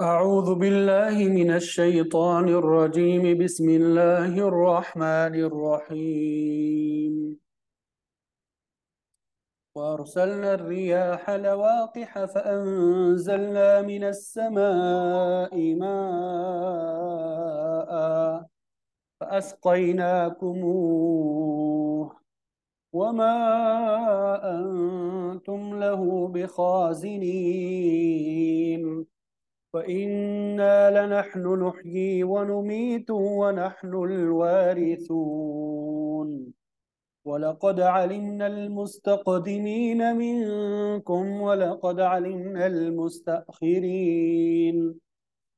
أعوذ بالله من الشيطان الرجيم. بسم الله الرحمن الرحيم. وأرسلنا الرياح لواقح فأنزلنا من السماء ماء فأسقيناكموه وما أنتم له بخازنين. وإنا لنحن نحيي ونميت ونحن الوارثون. ولقد علمنا المستقدمين منكم ولقد علمنا المستأخرين.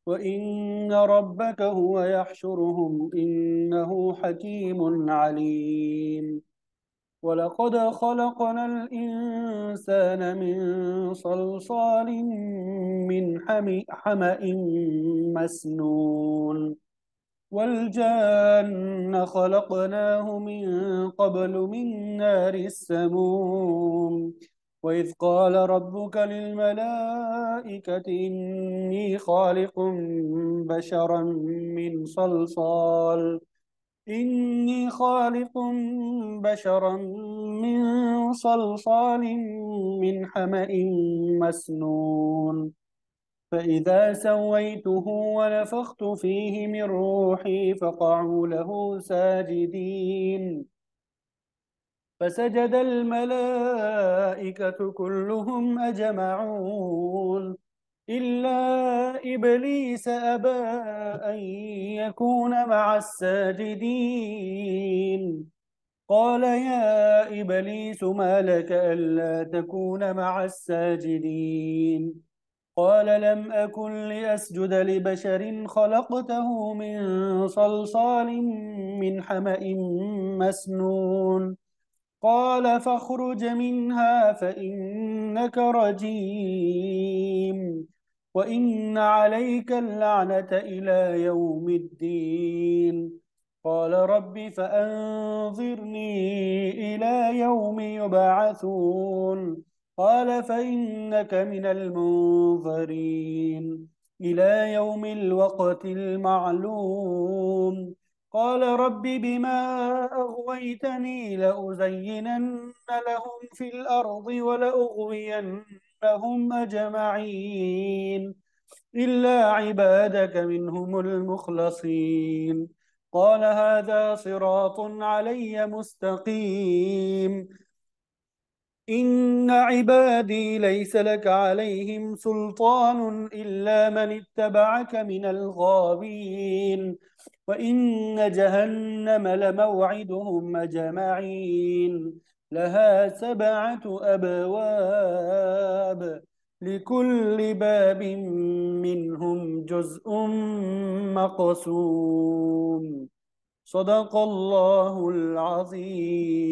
وإن ربك هو يحشرهم إنه حكيم عليم. ولقد خلقنا الإنسان من صلصال من حمأ مسنون. والجان خلقناه من قبل من نار السموم. وإذ قال ربك للملائكة إني خالق بشرا من صلصال إني خالق بشرا من صلصال من حمأ مسنون. فإذا سويته ونفخت فيه من روحي فقعوا له ساجدين. فسجد الملائكة كلهم أجمعون إلا إبليس أبى أن يكون مع الساجدين. قال يا إبليس ما لك ألا تكون مع الساجدين؟ قال لم أكن لأسجد لبشر خلقته من صلصال من حمأ مسنون. قال فاخرج منها فإنك رجيم وإن عليك اللعنة إلى يوم الدين. قال رب فأنظرني إلى يوم يبعثون. قال فإنك من المنظرين إلى يوم الوقت المعلوم. قال رب بما أغويتني لأزينن لهم في الأرض ولأغوينهم أجمعين إلا عبادك منهم المخلصين. قال هذا صراط علي مستقيم. إن عبادي ليس لك عليهم سلطان إلا من اتبعك من الغاوين. وإن جهنم لموعدهم أجمعين لها 7 أبواب لكل باب منهم جزء مقسوم. صدق الله العظيم.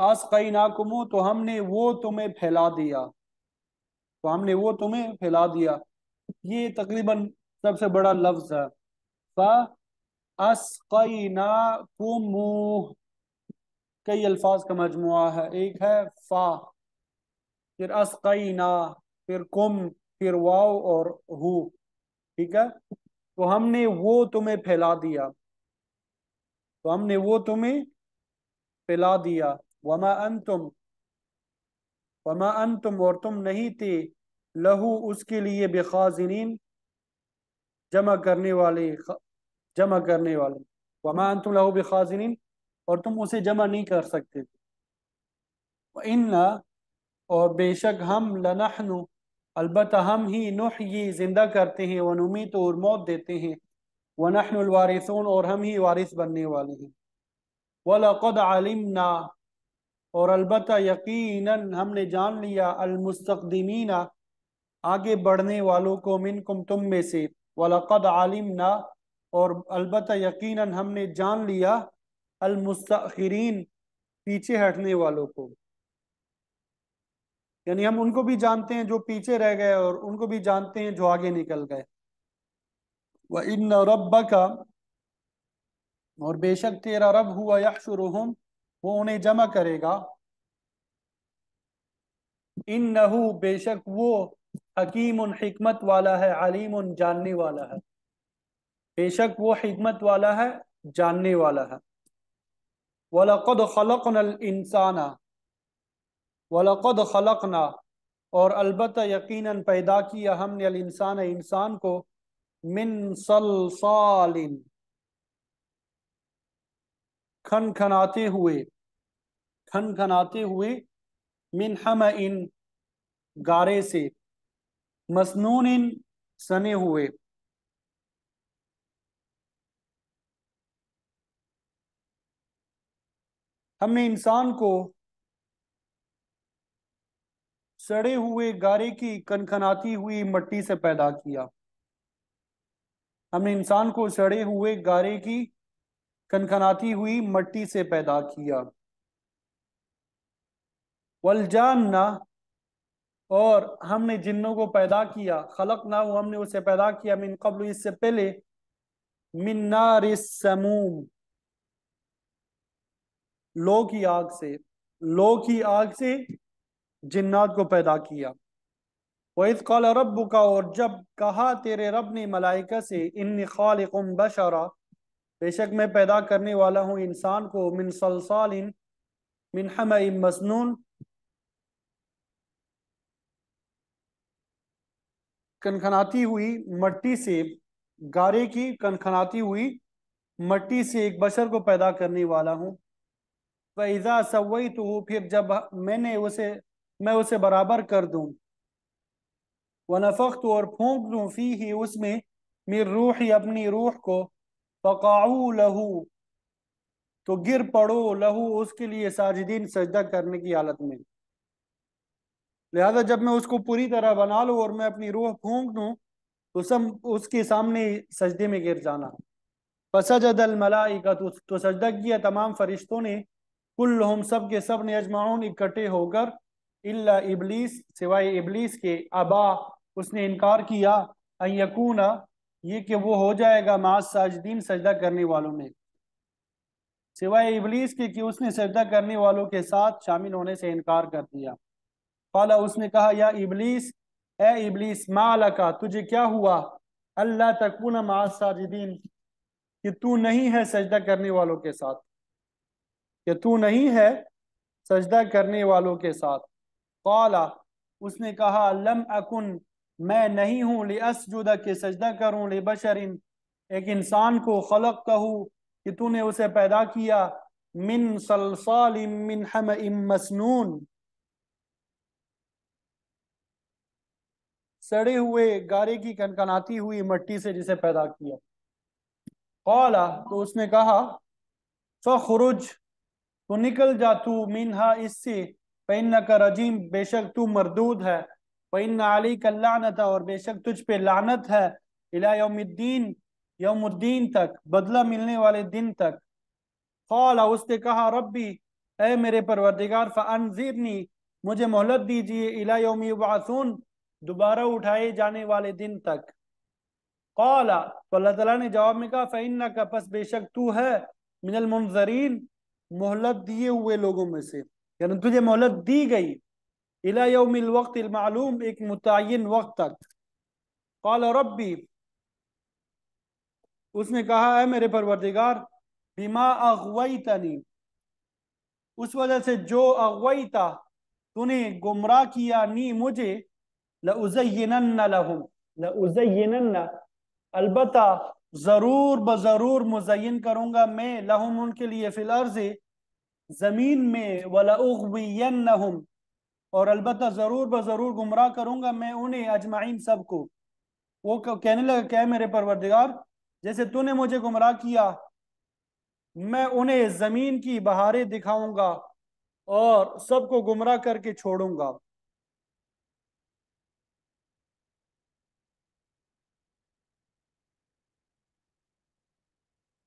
فَأَسْقَيْنَاكُمُ تو ہم نے وہ تمہیں پھیلا دیا، تو ہم نے وہ تمہیں پھیلا دیا۔ یہ تقریباً سب سے بڑا لفظ ہے، فَأَسْقَيْنَاكُمُ، کئی الفاظ کا مجموعہ ہے، ایک ہے فا، پھر اسقینا، پھر کم، پھر واو اور ہو، ٹھیک ہے؟ تو ہم نے وہ تمہیں پھیلا دیا، تو ہم نے وہ تمہیں پھیلا دیا۔ وما انتم، وما انتم اور تم نہیں تھے، لہو اس کے لیے، بخازنین جمع کرنے والے، جمع کرنے والے، وما انتم لہو بخازنین اور تم اسے جمع نہیں کر سکتے تھے۔ وَإِنَّا اور بے شک ہم، لنحن البتہ ہم ہی، نحیی زندہ کرتے ہیں، ونمیت اور موت دیتے ہیں، ونحن الوارثون اور ہم ہی وارث بننے والے ہیں۔ وَلَقَدْ عَلِمْنَا اور البتہ یقیناً ہم نے جان لیا، المستقدمین آگے بڑھنے والوں کو، منکم تم میں سے، وَلَقَدْ عَلِمْنَا اور البتہ یقیناً ہم نے جان لیا، المستأخرین پیچھے ہٹنے والوں کو، یعنی ہم ان کو بھی جانتے ہیں جو پیچھے رہ گئے، اور ان کو بھی جانتے ہیں جو آگے نکل گئے۔ وَإِنَّ رَبَّكَ اور بے شک تیرا رب، ہوا یحشرہم وہ انہیں جمع کرے گا، انہو بے شک وہ، حکیم حکمت والا ہے، علیم جاننے والا ہے، بے شک وہ حکمت والا ہے، جاننے والا ہے۔ وَلَقَدْ خَلَقْنَا الْإِنسَانَ وَلَقَدْ خَلَقْنَا اور البتہ یقیناً پیدا کیا ہم نے، الانسان انسان کو، من صلصال کھنکھناتے ہوئے، کھنکھناتے ہوئے، من حمأ گارے سے، مسنون سنے ہوئے۔ ہم نے انسان کو سڑے ہوئے گارے کی کھنکھناتی ہوئی مٹی سے پیدا کیا، ہم نے انسان کو سڑے ہوئے گارے کی کھنکھناتی ہوئی مٹی سے پیدا کیا۔ والجان اور ہم نے جنوں کو پیدا کیا، خلقنا ہم نے اسے پیدا کیا، من قبل اس سے پہلے، من نار السموم لو کی آگ سے، لو کی آگ سے جنات کو پیدا کیا۔ وَإِذْ قَالَ رَبُّكَ اور جب کہا تیرے رب نے ملائکہ سے، انی خالق بشرا بے شک میں پیدا کرنے والا ہوں انسان کو، من صلصال من حمأ مسنون کھنکھناتی ہوئی مٹی سے، گارے کی کھنکھناتی ہوئی مٹی سے ایک بشر کو پیدا کرنے والا ہوں۔ فَإِذَا سَوَّيْتُهُ پھر جب میں اسے برابر کر دوں، وَنَفَخْتُ اور پھونک دوں، فِيهِ اس میں، من روحی اپنی روح کو، فَقَعُوا لَهُ تو گر پڑو، لہو اس کے لیے، ساجدین سجدہ کرنے کی حالت میں۔ لہذا جب میں اس کو پوری طرح بنا لوں اور میں اپنی روح پھونک دوں تو سب اس کے سامنے سجدے میں گر جانا۔ فسجد الملائکہ تو سجدہ کیا تمام فرشتوں نے، کلہم سب کے سب نے، اجمعون اکٹھے ہو کر، الا ابلیس سوائے ابلیس کے، ابا اس نے انکار کیا، ان یکون یہ کہ وہ ہو جائے گا، مع الساجدین سجدہ کرنے والوں میں، سوائے ابلیس کے کہ اس نے سجدہ کرنے والوں کے ساتھ شامل ہونے سے انکار کر دیا۔ قال اس نے کہا، یا ابلیس اے ابلیس، ما لکا تجھے کیا ہوا، اللہ تکون مع الساجدین کہ تو نہیں ہے سجدہ کرنے والوں کے ساتھ، کہ تو نہیں ہے سجدہ کرنے والوں کے ساتھ۔ قال اس نے کہا، لم اکن میں نہیں ہوں، لاسجد کہ سجدہ کروں، لبشر ایک انسان کو، خلقتہ کہ تو نے اسے پیدا کیا، من صلصال من حمأ مسنون سڑے ہوئے گارے کی کھنکھناتی ہوئی مٹی سے جسے پیدا کیا۔ قال تو اس نے کہا، فخرج تو نکل جا تو، منہا اس سے، فإنک رجیم بے شک تو مردود ہے، وإن علیک اللعنۃ اور بے شک تجھ پہ لعنت ہے، الی یوم الدین یوم الدین تک، بدلہ ملنے والے دن تک۔ قال اس نے کہا، ربی اے میرے پروردگار فانذرنی، مجھے مہلت دیجیے، الی یوم یبعثون، دوبارہ اٹھائے جانے والے دن تک۔ قال، تو اللہ تعالیٰ نے جواب میں کہا فإنک، پس بے شک تو ہے، من المنظرین، مہلت دیے ہوئے لوگوں میں سے، یعنی تجھے مہلت دی گئی، الی یوم الوقت المعلوم، ایک متعین وقت تک۔ قال ربی، اس نے کہا اے میرے پروردگار، بما اغویتنی، اس وجہ سے جو اغویتا، تو نے گمراہ کیا، نی مجھے، لأزینن لہم، لأزینن، البتہ ضرور بضرور مزین کروں گا میں، لہم ان کے لیے، فی الارض، زمین میں، وَلَأُغْوِيَنَّهُمْ، اور البتہ ضرور بضرور گمراہ کروں گا میں انہیں، اجمعین، سب کو۔ وہ کہنے لگا کہ اے میرے پروردگار، جیسے تو نے مجھے گمراہ کیا، میں انہیں زمین کی بہاریں دکھاؤں گا اور سب کو گمراہ کر کے چھوڑوں گا۔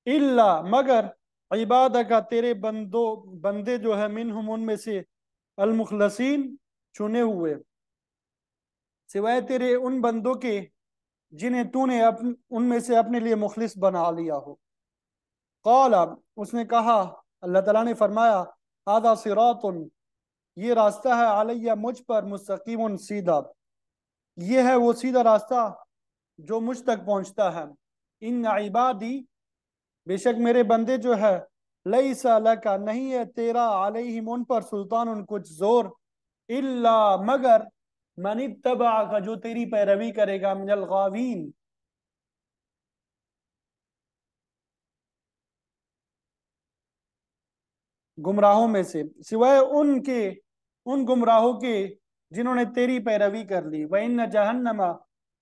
الا، مگر، عبادہ کا، تیرے بندے جو ہے، منہم، ان میں سے، المخلصین، چنے ہوئے، سوائے تیرے ان بندوں کے جنہیں تو نے ان میں سے اپنے لیے مخلص بنا لیا ہو۔ قال، اس نے کہا، اللہ تعالیٰ نے فرمایا، ھذا صراط، یہ راستہ ہے، علیہ، مجھ پر، مستقیم، سیدھا، یہ ہے وہ سیدھا راستہ جو مجھ تک پہنچتا ہے۔ ان عبادی، بے شک میرے بندے جو ہے، لیس لکا، نہیں ہے تیرا، علیہم، ان پر، سلطان، ان کچھ زور، الا، مگر، من اتبعک، جو تیری پیروی کرے گا، من الغاوین، گمراہوں میں سے، سوائے ان گمراہوں کے جنہوں نے تیری پیروی کر لی۔ وَإِنَّ جَهَنَّمَ،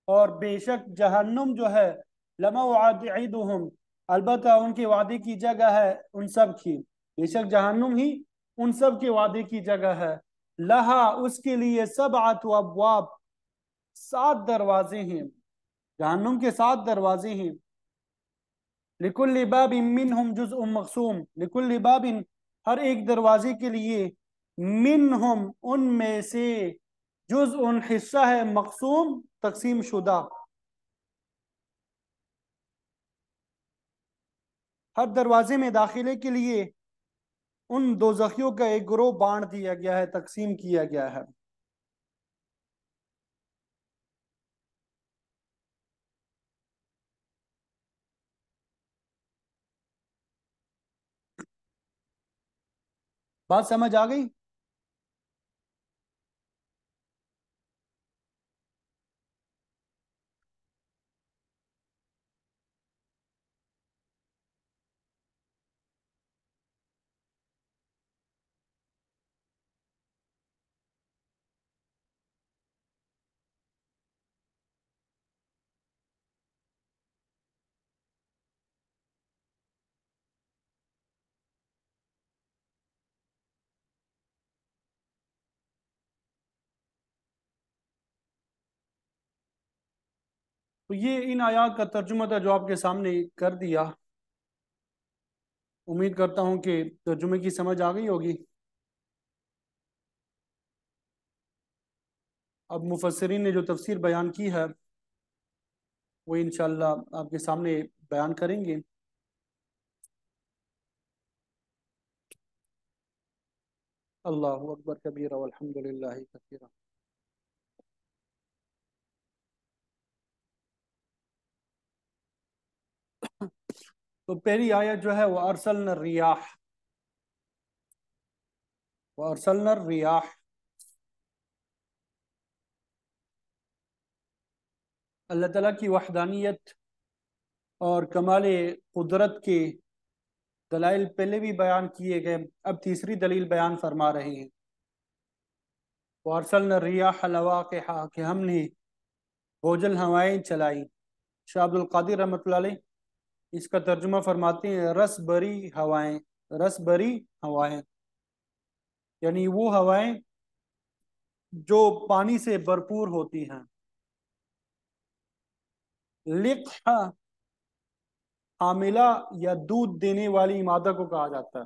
اور بے شک جہنم جو ہے، لَمَوْعِدُهُمْ، البتہ ان کے وعدے کی جگہ ہے، ان سب کی، بے شک جہنم ہی ان سب کے وعدے کی جگہ ہے۔ لہا، اس کے لیے، سبعۃ ابواب، 7 دروازے ہیں، جہنم کے 7 دروازے ہیں۔ لکل باب منہم جزء مقسوم، لکل باب، ہر ایک دروازے کے لیے، منہم، ان میں سے، جزء، حصہ ہے، مقسوم، تقسیم شدہ، ہر دروازے میں داخلے کے لیے ان دوزخیوں کا ایک گروہ بانٹ دیا گیا ہے، تقسیم کیا گیا ہے۔ بات سمجھ آ گئی؟ تو یہ ان آیات کا ترجمہ تھا جو آپ کے سامنے کر دیا۔ امید کرتا ہوں کہ ترجمے کی سمجھ آ گئی ہوگی۔ اب مفسرین نے جو تفسیر بیان کی ہے وہ انشاءاللہ آپ کے سامنے بیان کریں گے۔ اللہ اکبر کبیرہ والحمد للہ کثیرہ۔ تو پہلی آیت جو ہے وہ ارسلنا الریاح، وارسلنا الریاح، اللہ تعالیٰ کی وحدانیت اور کمال قدرت کے دلائل پہلے بھی بیان کیے گئے، اب تیسری دلیل بیان فرما رہے ہیں۔ وارسلنا الریاح لواقح، کہ ہم نے بوجھل ہوائیں چلائی۔ شاہ عبد القادر رحمۃ اللہ علیہ اس کا ترجمہ فرماتے ہیں رس بری ہوائیں، رس بری ہوائیں، یعنی وہ ہوائیں جو پانی سے بھرپور ہوتی ہیں۔ لقح، حاملہ یا دودھ دینے والی مادہ کو کہا جاتا ہے۔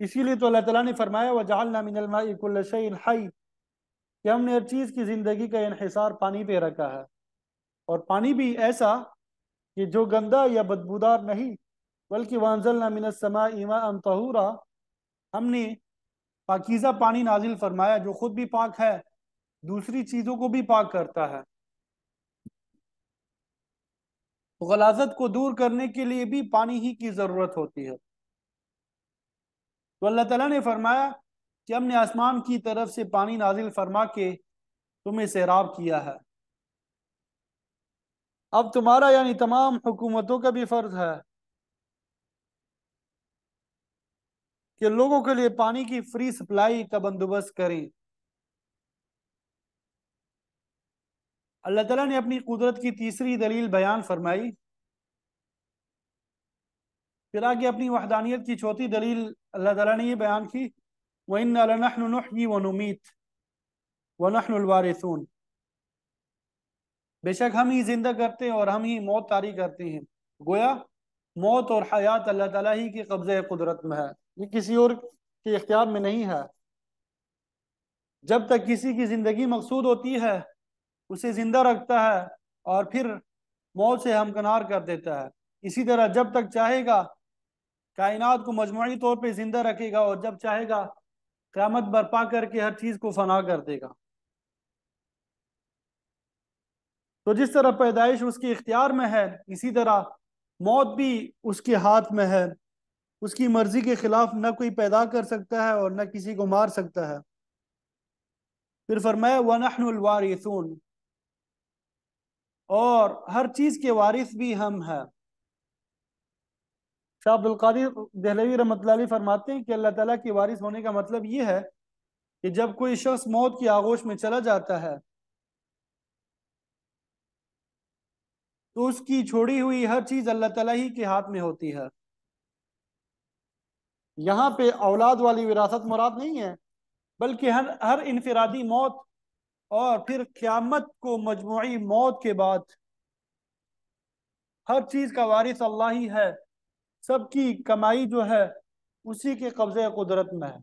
اسی لیے تو اللہ تعالیٰ نے فرمایا وَجَعَلْنَا مِنَ الْمَاءِ كُلَّ شَيْءٍ حَيٍّ، کہ ہم نے ہر چیز کی زندگی کا انحصار پانی پہ رکھا ہے، اور پانی بھی ایسا کہ جو گندا یا بدبودار نہیں، بلکہ وَأَنزَلْنَا مِنَ السَّمَاءِ مَاءً طَهُورًا، ہم نے پاکیزہ پانی نازل فرمایا جو خود بھی پاک ہے، دوسری چیزوں کو بھی پاک کرتا ہے۔ غلاظت کو دور کرنے کے لیے بھی پانی ہی کی ضرورت ہوتی ہے۔ تو اللہ تعالیٰ نے فرمایا کہ ہم نے آسمان کی طرف سے پانی نازل فرما کے تمہیں سیراب کیا ہے۔ اب تمہارا یعنی تمام حکومتوں کا بھی فرض ہے کہ لوگوں کے لیے پانی کی فری سپلائی کا بندوبست کریں۔ اللہ تعالیٰ نے اپنی قدرت کی تیسری دلیل بیان فرمائی، پھر آگے اپنی وحدانیت کی چوتھی دلیل اللہ تعالیٰ نے یہ بیان کی وَإِنَّا لَنَحْنُ نُحْيِي وَنُمِيتُ وَنَحْنُ الْوَارِثُونَ، بے شک ہم ہی زندہ کرتے ہیں اور ہم ہی موت طاری کرتے ہیں۔ گویا موت اور حیات اللہ تعالیٰ ہی کے قبضہ قدرت میں ہے، یہ کسی اور کے اختیار میں نہیں ہے۔ جب تک کسی کی زندگی مقصود ہوتی ہے اسے زندہ رکھتا ہے اور پھر موت سے ہمکنار کر دیتا ہے۔ اسی طرح جب تک چاہے گا کائنات کو مجموعی طور پہ زندہ رکھے گا، اور جب چاہے گا قیامت برپا کر کے ہر چیز کو فنا کر دے گا۔ تو جس طرح پیدائش اس کے اختیار میں ہے، اسی طرح موت بھی اس کے ہاتھ میں ہے۔ اس کی مرضی کے خلاف نہ کوئی پیدا کر سکتا ہے اور نہ کسی کو مار سکتا ہے۔ پھر فرمایا وَنَحْنُ الْوَارِثُونَ، اور ہر چیز کے وارث بھی ہم ہیں۔ شاہ عبد القادر دہلوی رحمۃ اللہ علیہ فرماتے ہیں کہ اللہ تعالیٰ کے وارث ہونے کا مطلب یہ ہے کہ جب کوئی شخص موت کی آغوش میں چلا جاتا ہے تو اس کی چھوڑی ہوئی ہر چیز اللہ تعالیٰ ہی کے ہاتھ میں ہوتی ہے۔ یہاں پہ اولاد والی وراثت مراد نہیں ہے، بلکہ ہر انفرادی موت اور پھر قیامت کو مجموعی موت کے بعد ہر چیز کا وارث اللہ ہی ہے۔ سب کی کمائی جو ہے اسی کے قبضے قدرت میں ہے۔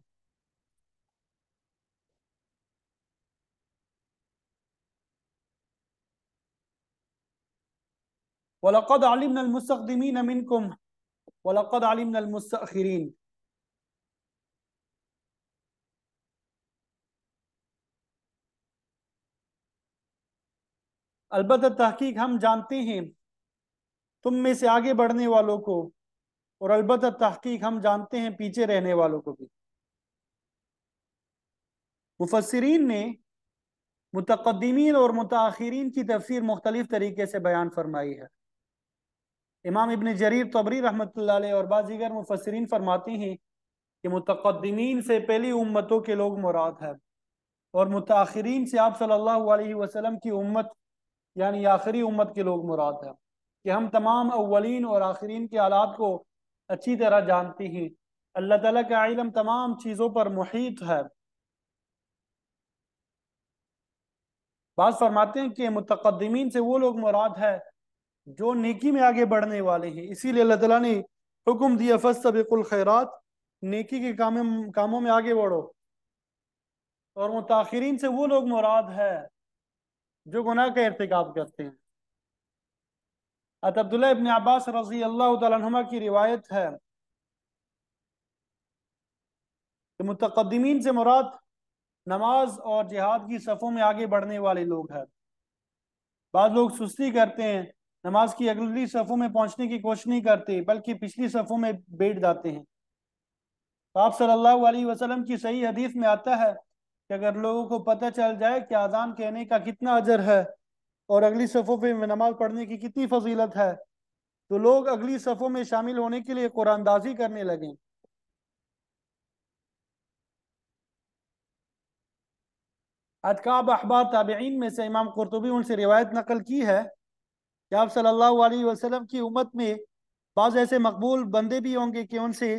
وَلَقَدْ عَلِمْنَا الْمُسْتَقْدِمِينَ مِنْكُمْ وَلَقَدْ عَلِمْنَا الْمُسْتَأْخِرِينَ، البتہ تحقیق ہم جانتے ہیں تم میں سے آگے بڑھنے والوں کو، اور البتہ تحقیق ہم جانتے ہیں پیچھے رہنے والوں کو بھی۔ مفسرین نے متقدمین اور متاخرین کی تفسیر مختلف طریقے سے بیان فرمائی ہے۔ امام ابن جریر طبری رحمۃ اللہ علیہ اور بعض دیگر مفسرین فرماتے ہیں کہ متقدمین سے پہلی امتوں کے لوگ مراد ہے، اور متاخرین سے آپ صلی اللہ علیہ وسلم کی امت یعنی آخری امت کے لوگ مراد ہے، کہ ہم تمام اولین اور آخرین کے حالات کو اچھی طرح جانتے ہیں۔ اللہ تعالیٰ کا علم تمام چیزوں پر محیط ہے۔ بعض فرماتے ہیں کہ متقدمین سے وہ لوگ مراد ہے جو نیکی میں آگے بڑھنے والے ہیں، اسی لیے اللہ تعالیٰ نے حکم دیا فاستبقوا الخیرات، نیکی کے کاموں میں آگے بڑھو۔ اور متاخرین سے وہ لوگ مراد ہے جو گناہ کا ارتکاب کرتے ہیں۔ عبداللہ ابن عباس رضی اللہ تعالیٰ عنہما کی روایت ہے کہ متقدمین سے مراد نماز اور جہاد کی صفوں میں آگے بڑھنے والے لوگ ہیں۔ بعض لوگ سستی کرتے ہیں، نماز کی اگلی صفوں میں پہنچنے کی کوشش نہیں کرتے بلکہ پچھلی صفوں میں بیٹھ جاتے ہیں۔ تو آپ صلی اللہ علیہ وسلم کی صحیح حدیث میں آتا ہے کہ اگر لوگوں کو پتہ چل جائے کہ اذان کہنے کا کتنا اجر ہے اور اگلی صفوں پہ نماز پڑھنے کی کتنی فضیلت ہے تو لوگ اگلی صفوں میں شامل ہونے کے لیے قرآن اندازی کرنے لگیں۔ اتکاب احبار تابعین میں سے امام قرطبی ان سے روایت نقل کی ہے کہ آپ صلی اللہ علیہ وسلم کی امت میں بعض ایسے مقبول بندے بھی ہوں گے کہ ان سے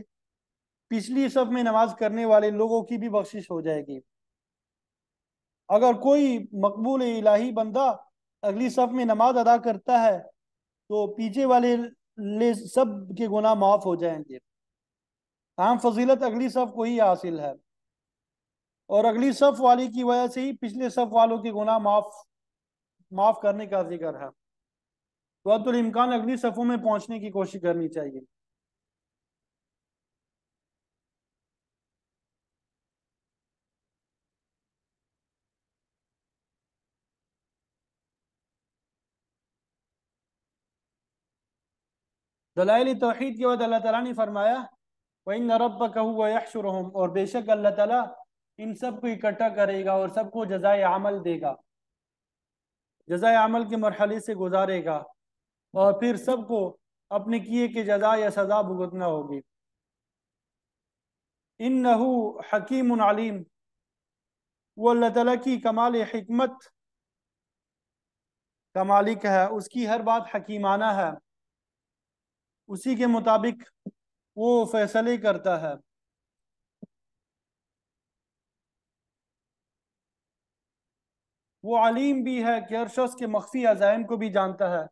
پچھلی صف میں نماز کرنے والے لوگوں کی بھی بخشش ہو جائے گی۔ اگر کوئی مقبول الہی بندہ اگلی صف میں نماز ادا کرتا ہے تو پیچھے والے سب کے گناہ معاف ہو جائیں گے۔ تاہم فضیلت اگلی صف کو ہی حاصل ہے، اور اگلی صف والی کی وجہ سے ہی پچھلے صف والوں کے گناہ معاف کرنے کا ذکر ہے۔ تو حد الامکان اگلی صفوں میں پہنچنے کی کوشش کرنی چاہیے۔ دلائل توحید کے بعد اللہ تعالیٰ نے فرمایا وَإِنَّ رَبَّكَ هُوَ يَحْشُرُهُمْ، اور بے شک اللہ تعالیٰ ان سب کو اکٹھا کرے گا اور سب کو جزائے عمل دے گا، جزائے عمل کے مرحلے سے گزارے گا، اور پھر سب کو اپنے کیے کے جزا یا سزا بھگتنا ہوگی۔ إِنَّهُ حکیم علیم، وہ اللہ تعالیٰ کی کمال حکمت کا مالک ہے، اس کی ہر بات حکیمانہ ہے، اسی کے مطابق وہ فیصلے کرتا ہے۔ وہ علیم بھی ہے کہ ہر شخص کے مخفی عزائم کو بھی جانتا ہے،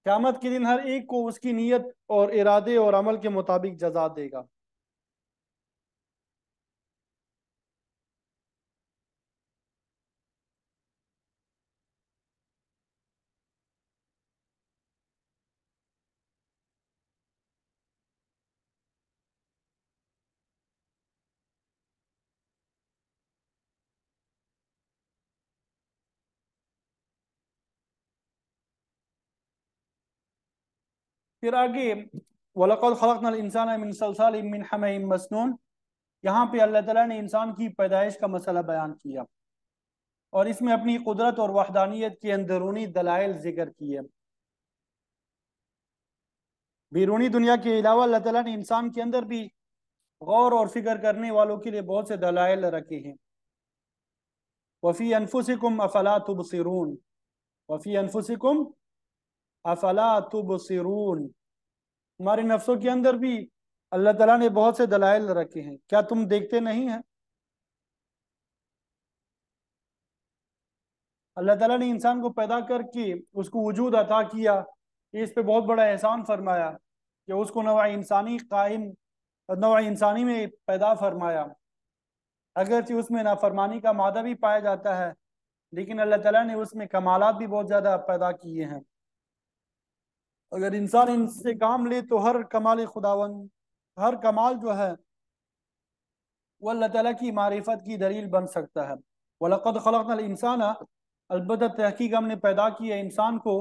قیامت کے دن ہر ایک کو اس کی نیت اور ارادے اور عمل کے مطابق جزا دے گا۔ پھر آگے وَلَقَدْ خَلَقْنَا الْإِنسَانَ مِنْ صَلْصَالٍ مِّنْ حَمَإٍ مَسْنُونٍ، یہاں پہ اللہ تعالیٰ نے انسان کی پیدائش کا مسئلہ بیان کیا، اور اس میں اپنی قدرت اور وحدانیت کے اندرونی دلائل ذکر کیے۔ بیرونی دنیا کے علاوہ اللہ تعالیٰ نے انسان کے اندر بھی غور اور فکر کرنے والوں کے لیے بہت سے دلائل رکھے ہیں۔ وَفِي أَنفُسِكُمْ أَفَلَا تُبْصِرُونَ، وَفِي أَنفُسِكُمْ أَفَلَا تُبْصِرُونَ، ہمارے نفسوں کے اندر بھی اللہ تعالیٰ نے بہت سے دلائل رکھے ہیں، کیا تم دیکھتے نہیں ہیں؟ اللہ تعالیٰ نے انسان کو پیدا کر کے اس کو وجود عطا کیا، اس پہ بہت بڑا احسان فرمایا کہ اس کو نوع انسانی میں پیدا فرمایا، اگرچہ اس میں نافرمانی کا مادہ بھی پایا جاتا ہے، لیکن اللہ تعالیٰ نے اس میں کمالات بھی بہت زیادہ پیدا کیے ہیں۔ اگر انسان ان سے کام لے تو ہر کمال خداوند، ہر کمال جو ہے وہ اللہ تعالیٰ کی معرفت کی دلیل بن سکتا ہے۔ وَلَقَدْ خَلَقْنَا الْإِنسَانَ، البتہ تحقیق ہم نے پیدا کیا انسان کو،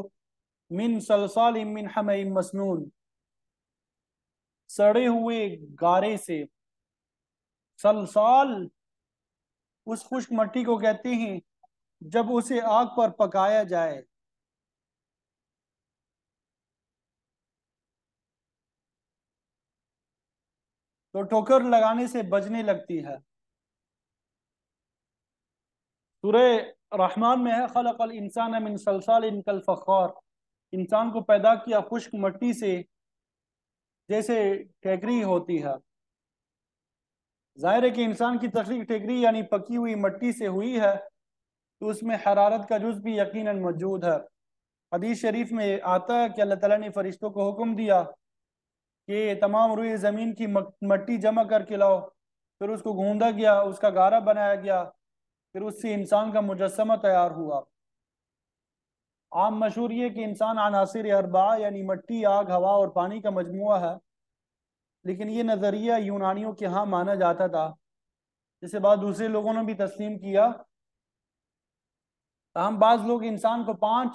من صلصال من حمأ مسنون، سڑے ہوئے گارے سے۔ صلصال اس خشک مٹی کو کہتے ہیں جب اسے آگ پر پکایا جائے تو ٹھوکر لگانے سے بجنے لگتی ہے۔ سورہ رحمان میں ہے خلق الانسان من صلصال کالفخار، انسان کو پیدا کیا خشک مٹی سے جیسے ٹیکری ہوتی ہے۔ ظاہر ہے کہ انسان کی تخلیق ٹیکری یعنی پکی ہوئی مٹی سے ہوئی ہے، تو اس میں حرارت کا جز بھی یقیناً موجود ہے۔ حدیث شریف میں آتا ہے کہ اللہ تعالیٰ نے فرشتوں کو حکم دیا کہ تمام روئے زمین کی مٹی جمع کر کے لاؤ، پھر اس کو گھوندا گیا، اس کا گارا بنایا گیا، پھر اس سے انسان کا مجسمہ تیار ہوا۔ عام مشہور یہ کہ انسان عناصر اربعہ یعنی مٹی، آگ، ہوا اور پانی کا مجموعہ ہے، لیکن یہ نظریہ یونانیوں کے ہاں مانا جاتا تھا، جسے بعض دوسرے لوگوں نے بھی تسلیم کیا۔ تاہم بعض لوگ انسان کو 5،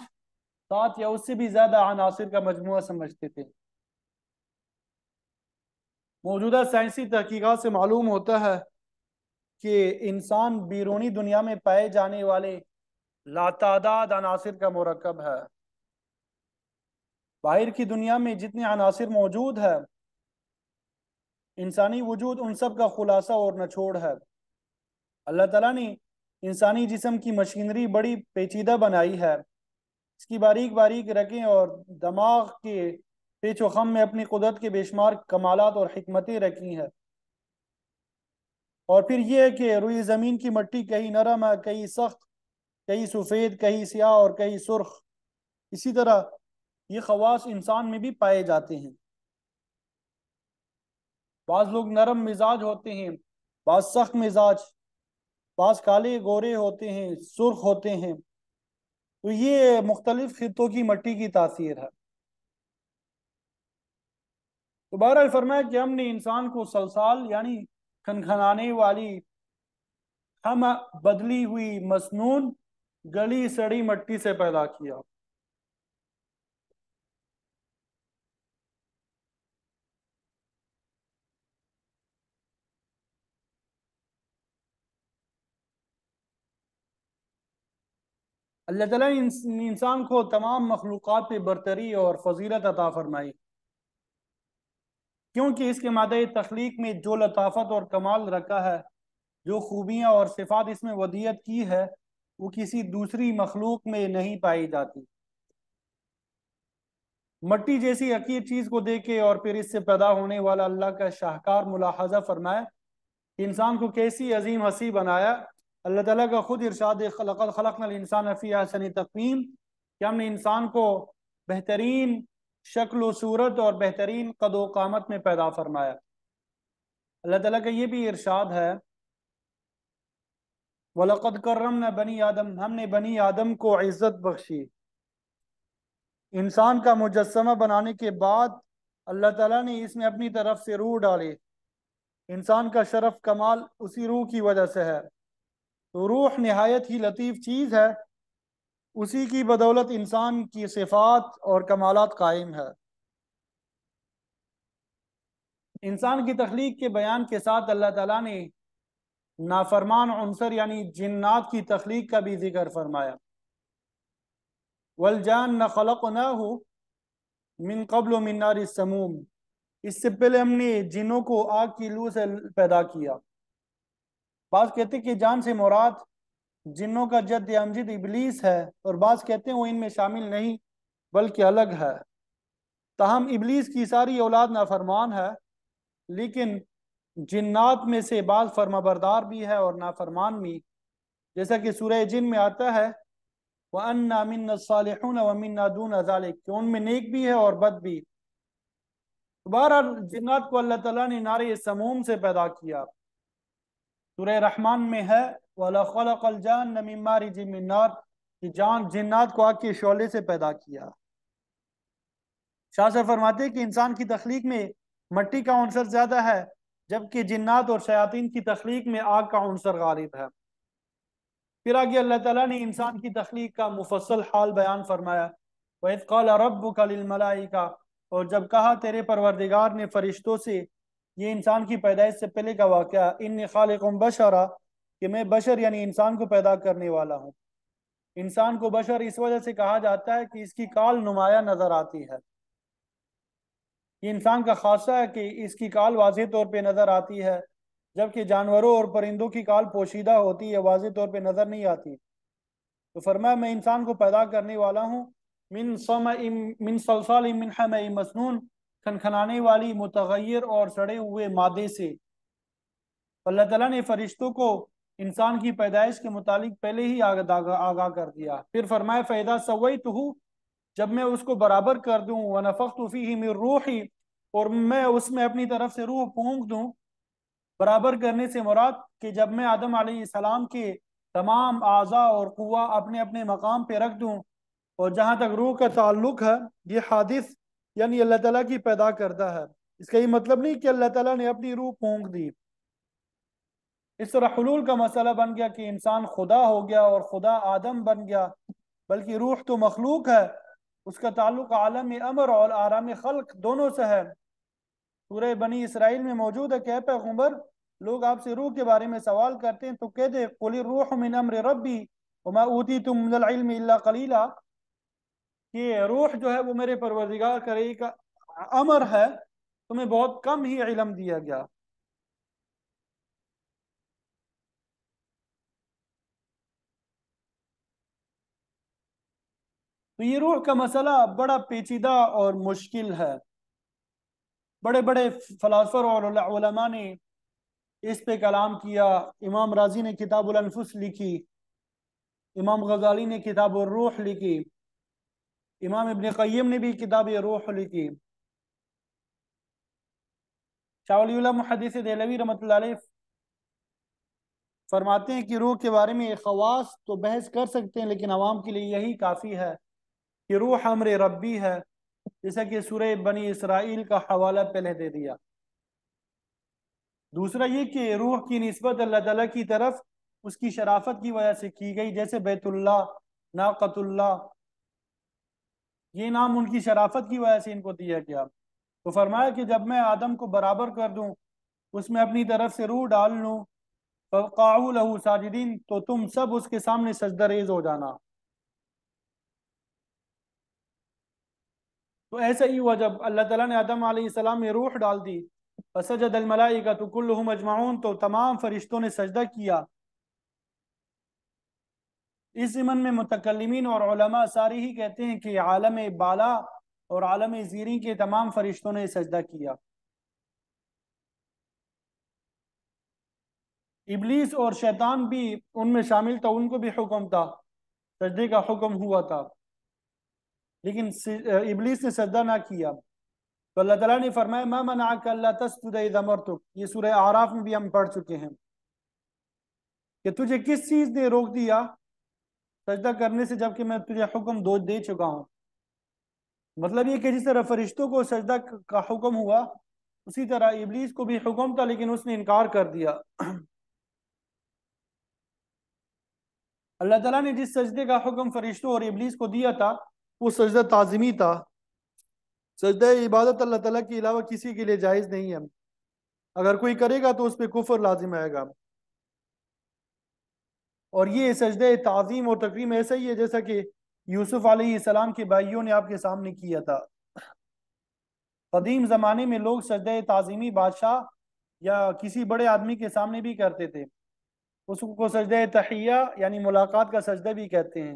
7 یا اس سے بھی زیادہ عناصر کا مجموعہ سمجھتے تھے۔ موجودہ سائنسی تحقیقات سے معلوم ہوتا ہے کہ انسان بیرونی دنیا میں پائے جانے والے لاتعداد عناصر کا مرکب ہے۔ باہر کی دنیا میں جتنے عناصر موجود ہے، انسانی وجود ان سب کا خلاصہ اور نچوڑ ہے۔ اللہ تعالیٰ نے انسانی جسم کی مشینری بڑی پیچیدہ بنائی ہے، اس کی باریک باریک رگیں اور دماغ کے پیچ و خم میں اپنی قدرت کے بے شمار کمالات اور حکمتیں رکھی ہیں۔ اور پھر یہ ہے کہ روئی زمین کی مٹی کہیں نرم ہے، کہیں سخت، کہیں سفید، کہیں سیاہ اور کہیں سرخ، اسی طرح یہ خواص انسان میں بھی پائے جاتے ہیں۔ بعض لوگ نرم مزاج ہوتے ہیں، بعض سخت مزاج، بعض کالے گورے ہوتے ہیں، سرخ ہوتے ہیں۔ تو یہ مختلف خطوں کی مٹی کی تاثیر ہے۔ تو بہرحال فرمایا کہ ہم نے انسان کو سلسال یعنی کھنکھنانے والی، ہم بدلی ہوئی مسنون گلی سڑی مٹی سے پیدا کیا۔ اللہ تعالیٰ نے انسان کو تمام مخلوقات پہ برتری اور فضیلت عطا فرمائی، کیونکہ اس کے مادہ تخلیق میں جو لطافت اور کمال رکھا ہے، جو خوبیاں اور صفات اس میں ودیت کی ہے، وہ کسی دوسری مخلوق میں نہیں پائی جاتی۔ مٹی جیسی حقیر چیز کو دیکھے اور پھر اس سے پیدا ہونے والا اللہ کا شاہکار ملاحظہ فرمائے کہ انسان کو کیسی عظیم ہستی بنایا۔ اللہ تعالیٰ کا خود ارشاد لقد خلقنا الانسان فی احسن تقویم، کہ ہم نے انسان کو بہترین شکل و صورت اور بہترین قد و قامت میں پیدا فرمایا۔ اللہ تعالیٰ کا یہ بھی ارشاد ہے وَلَقَدْ كَرَّمْنَا بَنِي آدم، ہم نے بنی آدم کو عزت بخشی۔ انسان کا مجسمہ بنانے کے بعد اللہ تعالیٰ نے اس میں اپنی طرف سے روح ڈالی۔ انسان کا شرف کمال اسی روح کی وجہ سے ہے۔ تو روح نہایت ہی لطیف چیز ہے، اسی کی بدولت انسان کی صفات اور کمالات قائم ہے۔ انسان کی تخلیق کے بیان کے ساتھ اللہ تعالیٰ نے نافرمان عنصر یعنی جنات کی تخلیق کا بھی ذکر فرمایا۔ وَالْجَانَّ خَلَقْنَاهُ مِن قَبْلُ مِن نَارِ السَّمُومِ، اس سے پہلے ہم نے جنوں کو آگ کی لو سے پیدا کیا۔ بعض کہتے ہیں کہ جان سے مراد جنوں کا جد امجد ابلیس ہے، اور بعض کہتے ہیں وہ ان میں شامل نہیں بلکہ الگ ہے۔ تاہم ابلیس کی ساری اولاد نافرمان ہے، لیکن جنات میں سے بعض فرما بردار بھی ہے اور نافرمان بھی، جیسا کہ سورہ جن میں آتا ہے وَأَنَّا مِنَّا الصَّالِحُونَ وَمِنَّا دُونَ ذَلِكَ، کہ ان میں نیک بھی ہے اور بد بھی۔ بہرحال جنات کو اللہ تعالیٰ نے نار سموم سے پیدا کیا۔ سورہ رحمان میں ہے وَلَخَلَقَ الْجَانَّ مِن مَارِجٍ مِن نَار، کہ جنات کو آگ کے شعلے سے پیدا کیا۔ شاہ صاحب فرماتے ہیں کہ انسان کی تخلیق میں مٹی کا عنصر زیادہ ہے، جبکہ جنات اور شیاطین کی تخلیق میں آگ کا عنصر غالب ہے۔ پھر آگے اللہ تعالیٰ نے انسان کی تخلیق کا مفصل حال بیان فرمایا۔ وَإِذْ قَالَ رَبُّكَ لِلْمَلَائِكَةِ، اور جب کہا تیرے پروردگار نے فرشتوں سے، یہ انسان کی پیدائش سے پہلے کا واقعہ، انی خالق بشرا، کہ میں بشر یعنی انسان کو پیدا کرنے والا ہوں۔ انسان کو بشر اس وجہ سے کہا جاتا ہے کہ اس کی کال نمایاں نظر آتی ہے۔ یہ انسان کا خاصہ ہے کہ اس کی کال واضح طور پہ نظر آتی ہے، جبکہ جانوروں اور پرندوں کی کال پوشیدہ ہوتی ہے، واضح طور پہ نظر نہیں آتی۔ تو فرمایا میں انسان کو پیدا کرنے والا ہوں من صلصال من حمأ مسنون، کھنکھنانے والی متغیر اور سڑے ہوئے مادے سے۔ اللہ تعالیٰ نے فرشتوں کو انسان کی پیدائش کے متعلق پہلے ہی آگاہ کر دیا۔ پھر فرمایا فَإِذَا سَوَّيْتُهُ، جب میں اس کو برابر کر دوں، وَنَفَخْتُ فِيهِ مِن رُوحِي، اور میں اس میں اپنی طرف سے روح پھونک دوں۔ برابر کرنے سے مراد کہ جب میں آدم علیہ السلام کے تمام اعضاء اور قوہ اپنے اپنے مقام پہ رکھ دوں، اور جہاں تک روح کا تعلق ہے یہ حادث یعنی اللہ تعالیٰ کی پیدا کردہ ہے، اس کا یہ مطلب نہیں کہ اللہ تعالیٰ نے اپنی روح پھونک دی۔ اس طرح حلول کا مسئلہ بن گیا کہ انسان خدا ہو گیا اور خدا آدم بن گیا، بلکہ روح تو مخلوق ہے، اس کا تعلق عالم امر اور آرام خلق دونوں سے ہے۔ سورہ بنی اسرائیل میں موجود ہے کہ اے پیغمبر، لوگ آپ سے روح کے بارے میں سوال کرتے ہیں تو کہہ دے قُلِ الرُّوحُ مِنْ أَمْرِ رَبِّي وَمَا أُوتِيتُم مِّنَ الْعِلْمِ إِلَّا قَلِيلًا، کہ روح جو ہے وہ میرے پروردگار کا ایک امر ہے، تمہیں بہت کم ہی علم دیا گیا۔ تو یہ روح کا مسئلہ بڑا پیچیدہ اور مشکل ہے۔ بڑے بڑے فلاسفر اور علماء نے اس پہ کلام کیا۔ امام رازی نے کتاب الانفس لکھی، امام غزالی نے کتاب الروح لکھی، امام ابن قیم نے بھی کتاب روح لکھی۔ شاہ ولی اللہ محدث دہلوی رحمۃ اللہ علیہ فرماتے ہیں کہ روح کے بارے میں خواص تو بحث کر سکتے ہیں، لیکن عوام کے لیے یہی کافی ہے کہ روح امر ربی ہے، جیسا کہ سورہ بنی اسرائیل کا حوالہ پہلے دے دیا۔ دوسرا یہ کہ روح کی نسبت اللہ تعالیٰ کی طرف اس کی شرافت کی وجہ سے کی گئی، جیسے بیت اللہ، ناقۃ اللہ، یہ نام ان کی شرافت کی وجہ سے ان کو دیا گیا۔ تو فرمایا کہ جب میں آدم کو برابر کر دوں، اس میں اپنی طرف سے روح ڈال لوں، فقعوا لہ ساجدین، تو تم سب اس کے سامنے سجدہ ریز ہو جانا۔ تو ایسا ہی ہوا، جب اللہ تعالیٰ نے آدم علیہ السلام میں روح ڈال دی، فسجد الملائکۃ کلہم اجمعون، تو تمام فرشتوں نے سجدہ کیا۔ اس ضمن میں متکلمین اور علماء ساری ہی کہتے ہیں کہ عالم بالا اور عالم زیریں کے تمام فرشتوں نے سجدہ کیا۔ ابلیس اور شیطان بھی ان میں شامل تھا، ان کو بھی حکم تھا، سجدے کا حکم ہوا تھا، لیکن ابلیس نے سجدہ نہ کیا۔ تو اللہ تعالیٰ نے فرمایا ما منعک اللہ تسجد اذ امرتک، یہ سورہ اعراف میں بھی ہم پڑھ چکے ہیں کہ تجھے کس چیز نے روک دیا سجدہ کرنے سے جبکہ میں تجھے حکم دے چکا ہوں۔ مطلب یہ کہ جس طرح فرشتوں کو سجدہ کا حکم ہوا، اسی طرح ابلیس کو بھی حکم تھا، لیکن اس نے انکار کر دیا۔ اللہ تعالیٰ نے جس سجدے کا حکم فرشتوں اور ابلیس کو دیا تھا وہ سجدہ تعظیمی تھا۔ سجدہ عبادت اللہ تعالیٰ کے علاوہ کسی کے لیے جائز نہیں ہے، اگر کوئی کرے گا تو اس پہ کفر لازم آئے گا۔ اور یہ سجدہ تعظیم اور تکریم ایسا ہی ہے جیسا کہ یوسف علیہ السلام کے بھائیوں نے آپ کے سامنے کیا تھا۔ قدیم زمانے میں لوگ سجدہ تعظیمی بادشاہ یا کسی بڑے آدمی کے سامنے بھی کرتے تھے، اس کو سجدہ تحیہ یعنی ملاقات کا سجدہ بھی کہتے ہیں،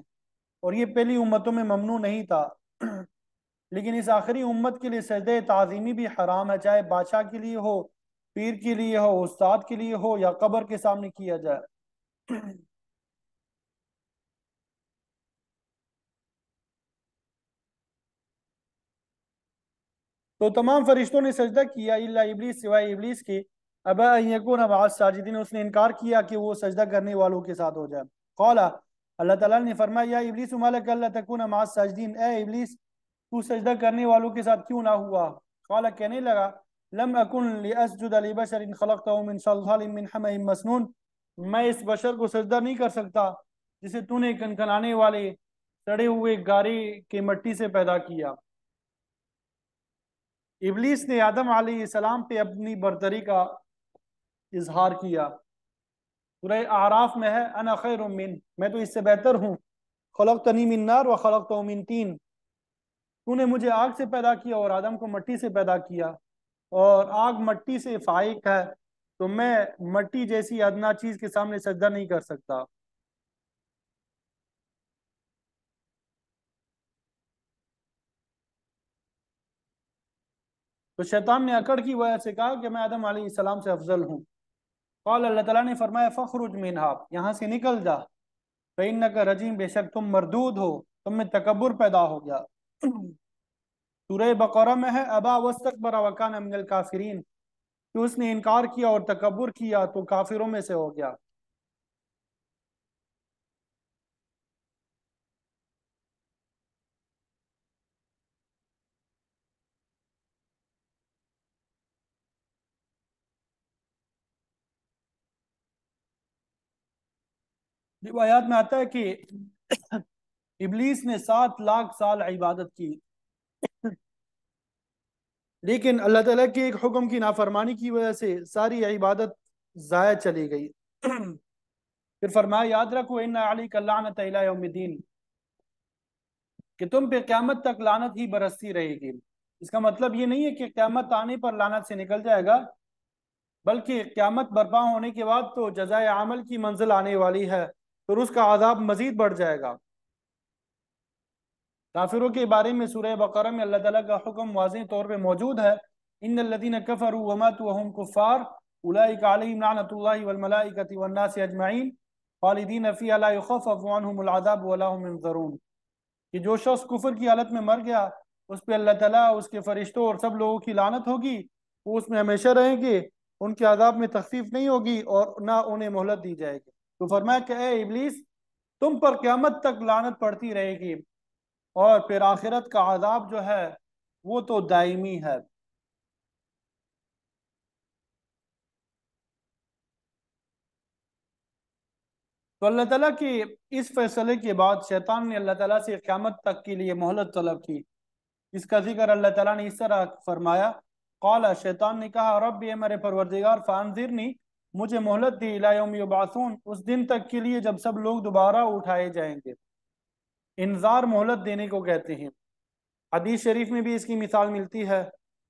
اور یہ پہلی امتوں میں ممنوع نہیں تھا۔ لیکن اس آخری امت کے لیے سجدہ تعظیمی بھی حرام ہے، چاہے بادشاہ کے لیے ہو، پیر کے لیے ہو، استاد کے لیے ہو، یا قبر کے سامنے کیا جائے۔ تو تمام فرشتوں نے سجدہ کیا الا ابلیس، سوائے ابلیس کے، ابا ان یکون مع الساجدین، اس نے انکار کیا کہ وہ سجدہ کرنے والوں کے ساتھ ہو جائے۔ قال، اللہ تعالیٰ نے فرمایا یا ابلیس ما لک الا تکون مع الساجدین، اے ابلیس تو سجدہ کرنے والوں کے ساتھ کیوں نہ ہوا؟ قال، کہنے لگا لم اکن لاسجد لبشر خلقته من صلصال من حمأ مسنون، میں اس بشر کو سجدہ نہیں کر سکتا جسے تو نے کنکنانے والے سڑے ہوئے گارے کے مٹی سے پیدا کیا۔ ابلیس نے آدم علیہ السلام پہ اپنی برتری کا اظہار کیا۔ سورہ اعراف میں ہے انا خیر من، میں تو اس سے بہتر ہوں، خلقتنی من نار و خلقتہ من طین، تو نے مجھے آگ سے پیدا کیا اور آدم کو مٹی سے پیدا کیا، اور آگ مٹی سے فائق ہے، تو میں مٹی جیسی ادنا چیز کے سامنے سجدہ نہیں کر سکتا۔ تو شیطان نے اکڑ کی وجہ سے کہا کہ میں آدم علیہ السلام سے افضل ہوں۔ قال، اللہ تعالیٰ نے فرمایا فخرج منہا، یہاں سے نکل جا، فإنک رجیم، بے شک تم مردود ہو، تم میں تکبر پیدا ہو گیا۔ سورہ بقرہ میں ہے ابا واستکبر وکان من الکافرین، کہ اس نے انکار کیا اور تکبر کیا تو کافروں میں سے ہو گیا۔ روایات میں آتا ہے کہ ابلیس نے 7 لاکھ سال عبادت کی، لیکن اللہ تعالیٰ کے ایک حکم کی نافرمانی کی وجہ سے ساری عبادت ضائع چلی گئی۔ پھر فرمایا یاد رکھو ان علیک اللعنۃ الی یوم الدین، کہ تم پہ قیامت تک لعنت ہی برستی رہے گی۔ اس کا مطلب یہ نہیں ہے کہ قیامت آنے پر لعنت سے نکل جائے گا، بلکہ قیامت برپا ہونے کے بعد تو جزائے عمل کی منزل آنے والی ہے، پھر اس کا عذاب مزید بڑھ جائے گا۔ کافروں کے بارے میں سورہ بقرہ میں اللہ تعالیٰ کا حکم واضح طور پہ موجود ہے، ان الذین کفروا وماتوا وهم کفار اولئک علیہم لعنۃ اللہ والملائکۃ والناس اجمعین خالدین فیہا لا یخفف عنہم العذاب ولا هم ينظرون، کہ جو شخص کفر کی حالت میں مر گیا اس پہ اللہ تعالیٰ، اس کے فرشتوں اور سب لوگوں کی لعنت ہوگی، وہ اس میں ہمیشہ رہیں گے، ان کے عذاب میں تخفیف نہیں ہوگی اور نہ انہیں مہلت دی جائے گی۔ تو فرمایا کہ اے ابلیس، تم پر قیامت تک لعنت پڑتی رہے گی، اور پھر آخرت کا عذاب جو ہے وہ تو دائمی ہے۔ تو اللہ تعالیٰ کے اس فیصلے کے بعد شیطان نے اللہ تعالیٰ سے قیامت تک کے لیے مہلت طلب کی۔ اس کا ذکر اللہ تعالیٰ نے اس طرح فرمایا، قال، شیطان نے کہا، رب اے میرے پروردگار، فانذرنی، مجھے مہلت دی، الی یوم یبعثون، اس دن تک کے لیے جب سب لوگ دوبارہ اٹھائے جائیں گے۔ انذار مہلت دینے کو کہتے ہیں۔ حدیث شریف میں بھی اس کی مثال ملتی ہے۔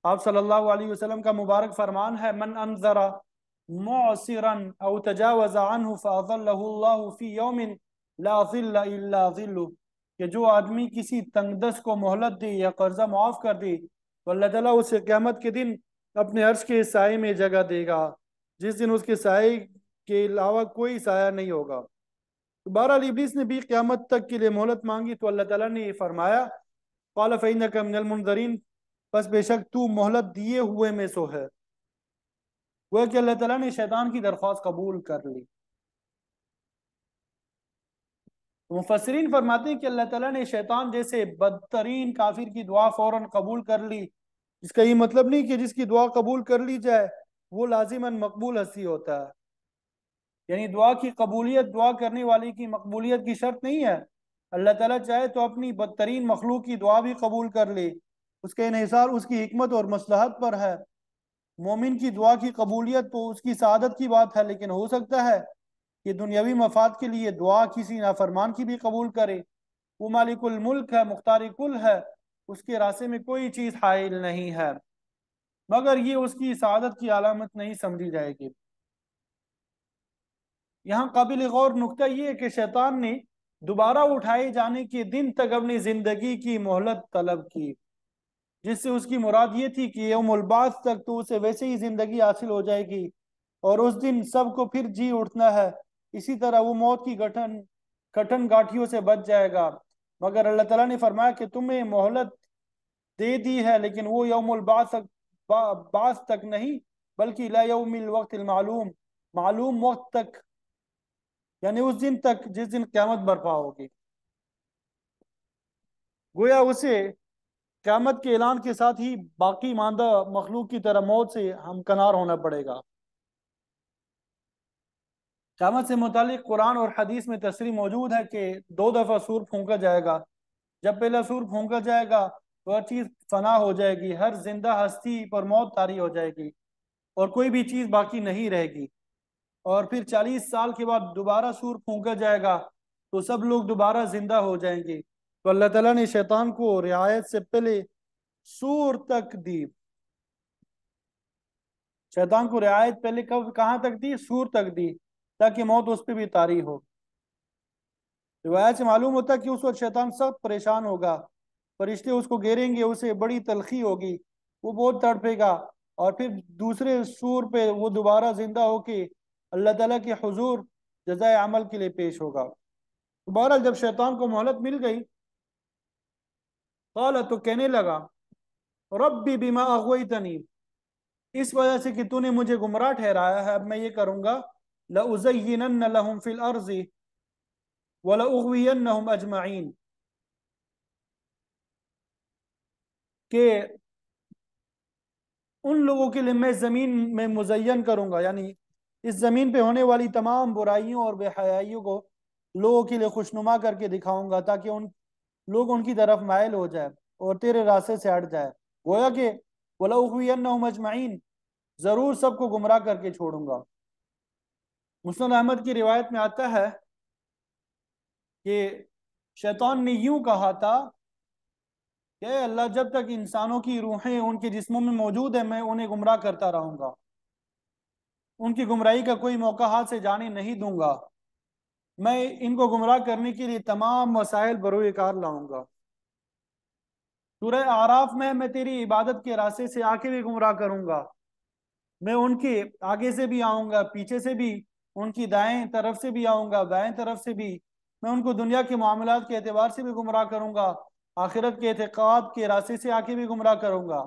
آپ صلی اللہ علیہ وسلم کا مبارک فرمان ہے، من انذر معصرا او تجاوز عنہ فاظلہ اللہ فی یوم لا ظل الا ظلہ، کہ جو آدمی کسی تنگ دست کو مہلت دے یا قرضہ معاف کر دے تو اللہ تعالیٰ اسے قیامت کے دن اپنے عرش کے سائے میں جگہ دے گا، جس دن اس کے سائے کے علاوہ کوئی سایہ نہیں ہوگا۔ بہرحال ابلیس نے بھی قیامت تک کے لیے مہلت مانگی تو اللہ تعالیٰ نے فرمایا، قال فإنک من المنذرین، بس بے شک تو مہلت دیے ہوئے میں سو ہے۔ وہ کہ اللہ تعالیٰ نے شیطان کی درخواست قبول کر لی۔ مفسرین فرماتے ہیں کہ اللہ تعالیٰ نے شیطان جیسے بدترین کافر کی دعا فوراً قبول کر لی۔ اس کا یہ مطلب نہیں کہ جس کی دعا قبول کر لی جائے وہ لازماً مقبول ہستی ہوتا ہے، یعنی دعا کی قبولیت دعا کرنے والے کی مقبولیت کی شرط نہیں ہے۔ اللہ تعالیٰ چاہے تو اپنی بدترین مخلوق کی دعا بھی قبول کر لے، اس کا انحصار اس کی حکمت اور مصلحت پر ہے۔ مومن کی دعا کی قبولیت تو اس کی سعادت کی بات ہے، لیکن ہو سکتا ہے کہ دنیاوی مفاد کے لیے دعا کسی نافرمان کی بھی قبول کرے۔ وہ مالک الملک ہے، مختار کل ہے، اس کے راستے میں کوئی چیز حائل نہیں ہے، مگر یہ اس کی سعادت کی علامت نہیں سمجھی جائے گی۔ یہاں قابل غور نکتہ یہ ہے کہ شیطان نے دوبارہ اٹھائے جانے کے دن تک اپنی زندگی کی مہلت طلب کی، جس سے اس کی مراد یہ تھی کہ یوم البعث تک تو اسے ویسے ہی زندگی حاصل ہو جائے گی اور اس دن سب کو پھر جی اٹھنا ہے، اسی طرح وہ موت کی کٹن گاٹھیوں سے بچ جائے گا۔ مگر اللہ تعالیٰ نے فرمایا کہ تمہیں مہلت دے دی ہے، لیکن وہ یوم بعث تک نہیں، بلکہ لا یوم الوقت المعلوم، معلوم وقت تک، یعنی اس دن تک جس دن قیامت برپا ہوگی۔ گویا اسے قیامت کے اعلان کے ساتھ ہی باقی ماندہ مخلوق کی طرح موت سے ہمکنار ہونا پڑے گا۔ قیامت سے متعلق قرآن اور حدیث میں تصریح موجود ہے کہ 2 دفعہ سور پھونکا جائے گا۔ جب پہلا سور پھونکا جائے گا تو ہر چیز فنا ہو جائے گی، ہر زندہ ہستی پر موت طاری ہو جائے گی اور کوئی بھی چیز باقی نہیں رہے گی۔ اور پھر 40 سال کے بعد دوبارہ سور پھونکا جائے گا تو سب لوگ دوبارہ زندہ ہو جائیں گے۔ تو اللہ تعالیٰ نے شیطان کو رعایت سے پہلے سور تک دی، شیطان کو رعایت پہلے کہاں تک دی؟ سور تک دی، تاکہ موت اس پہ بھی طاری ہو۔ روایت سے معلوم ہوتا ہے کہ اس وقت شیطان سخت پریشان ہوگا، فرشتے اس کو گھیریں گے، اسے بڑی تلخی ہوگی، وہ بہت تڑپے گا، اور پھر دوسرے سور پہ وہ دوبارہ زندہ ہو کے اللہ تعالیٰ کے حضور جزائے عمل کے لیے پیش ہوگا۔ بہرحال جب شیطان کو مہلت مل گئی، قال، تو کہنے لگا، ربی بما اغویتنی، اس وجہ سے کہ تو نے مجھے گمراہ ٹھہرایا ہے، اب میں یہ کروں گا، لَأُزَيِّنَنَّ لَهُمْ فِي الْأَرْضِ وَلَأُغْوِيَنَّهُمْ أَجْمَعِينَ، کہ ان لوگوں کے لیے میں زمین میں مزین کروں گا، یعنی اس زمین پہ ہونے والی تمام برائیوں اور بے حیائیوں کو لوگوں کے لیے خوشنما کر کے دکھاؤں گا، تاکہ لوگ ان کی طرف مائل ہو جائے اور تیرے راستے سے ہٹ جائے۔ گویا کہ وَلَأُغْوِيَنَّهُمْ أَجْمَعِينَ، ضرور سب کو گمراہ کر کے چھوڑوں گا۔ مسند احمد کی روایت میں آتا ہے کہ شیطان نے یوں کہا تھا کہ اے اللہ، جب تک انسانوں کی روحیں ان کے جسموں میں موجود ہیں میں انہیں گمراہ کرتا رہوں گا، ان کی گمراہی کا کوئی موقع ہاتھ سے جانے نہیں دوں گا، میں ان کو گمراہ کرنے کے لیے تمام وسائل بروئے کار لاؤں گا۔ سورہ اعراف میں تیری عبادت کے راستے سے آ کے بھی گمراہ کروں گا، میں ان کے آگے سے بھی آؤں گا، پیچھے سے بھی، ان کی دائیں طرف سے بھی آؤں گا، بائیں طرف سے بھی، میں ان کو دنیا کے معاملات کے اعتبار سے بھی گمراہ کروں گا، آخرت کے اعتقاد کے راستے سے آ کے بھی گمراہ کروں گا۔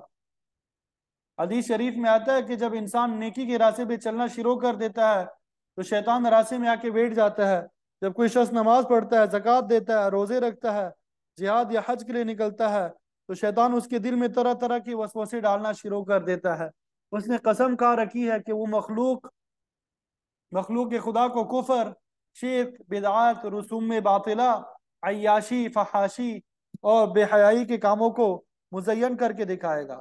حدیث شریف میں آتا ہے کہ جب انسان نیکی کے راستے پہ چلنا شروع کر دیتا ہے تو شیطان راستے میں آ کے بیٹھ جاتا ہے. جب کوئی شخص نماز پڑھتا ہے، زکوٰۃ دیتا ہے، روزے رکھتا ہے، جہاد یا حج کے لیے نکلتا ہے، تو شیطان اس کے دل میں طرح طرح کی وسوسے ڈالنا شروع کر دیتا ہے. اس نے قسم کھا رکھی ہے کہ وہ مخلوق خدا کو کفر، شرک، بدعات، رسوم باطلہ، عیاشی، فحاشی اور بے حیائی کے کاموں کو مزین کر کے دکھائے گا.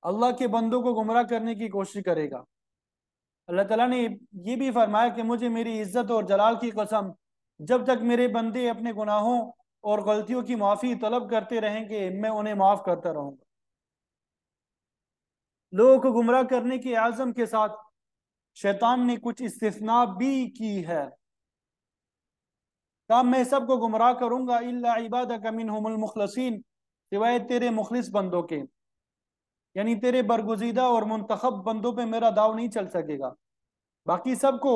اللہ کے بندوں کو گمراہ کرنے کی کوشش کرے گا. اللہ تعالیٰ نے یہ بھی فرمایا کہ مجھے میری عزت اور جلال کی قسم، جب تک میرے بندے اپنے گناہوں اور غلطیوں کی معافی طلب کرتے رہیں گے میں انہیں معاف کرتا رہوں گا. لوگوں کو گمراہ کرنے کے عزم کے ساتھ شیطان نے کچھ استثناء بھی کی ہے. کہا میں سب کو گمراہ کروں گا الا عبادک منہم المخلصین، سوائے تیرے مخلص بندوں کے، یعنی تیرے برگزیدہ اور منتخب بندوں پہ میرا داؤ نہیں چل سکے گا، باقی سب کو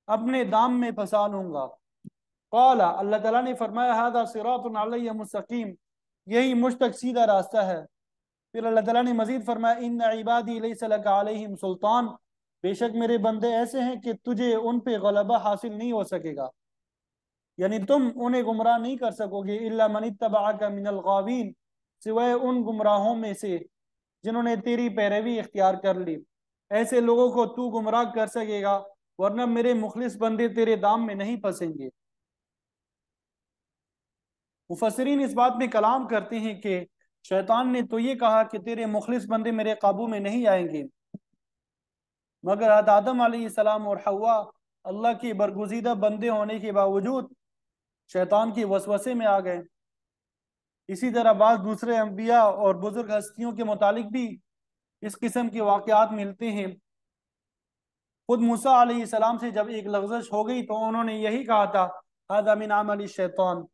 اپنے دام میں پھنسا لوں گا. قال، اللہ تعالیٰ نے فرمایا ھذا صراط علی مستقیم، یہی مجھ تک سیدھا راستہ ہے. پھر اللہ تعالیٰ نے مزید فرمایا ان عبادی لیس لک علیہم سلطان، بے شک میرے بندے ایسے ہیں کہ تجھے ان پہ غلبہ حاصل نہیں ہو سکے گا، یعنی تم انہیں گمراہ نہیں کر سکو گے. الا من اتبعک من الغاوین، سوائے ان گمراہوں میں سے جنہوں نے تیری پیروی اختیار کر لی. ایسے لوگوں کو تو گمراہ کر سکے گا، ورنہ میرے مخلص بندے تیرے دام میں نہیں پھنسیں گے. مفسرین اس بات میں کلام کرتے ہیں کہ شیطان نے تو یہ کہا کہ تیرے مخلص بندے میرے قابو میں نہیں آئیں گے، مگر آدم علیہ السلام اور حوا اللہ کے برگزیدہ بندے ہونے کے باوجود شیطان کی وسوسے میں آ گئے. اسی طرح بعض دوسرے انبیاء اور بزرگ ہستیوں کے متعلق بھی اس قسم کے واقعات ملتے ہیں. خود موسیٰ علیہ السلام سے جب ایک لغزش ہو گئی تو انہوں نے یہی کہا تھا ھذا من عمل الشیطان،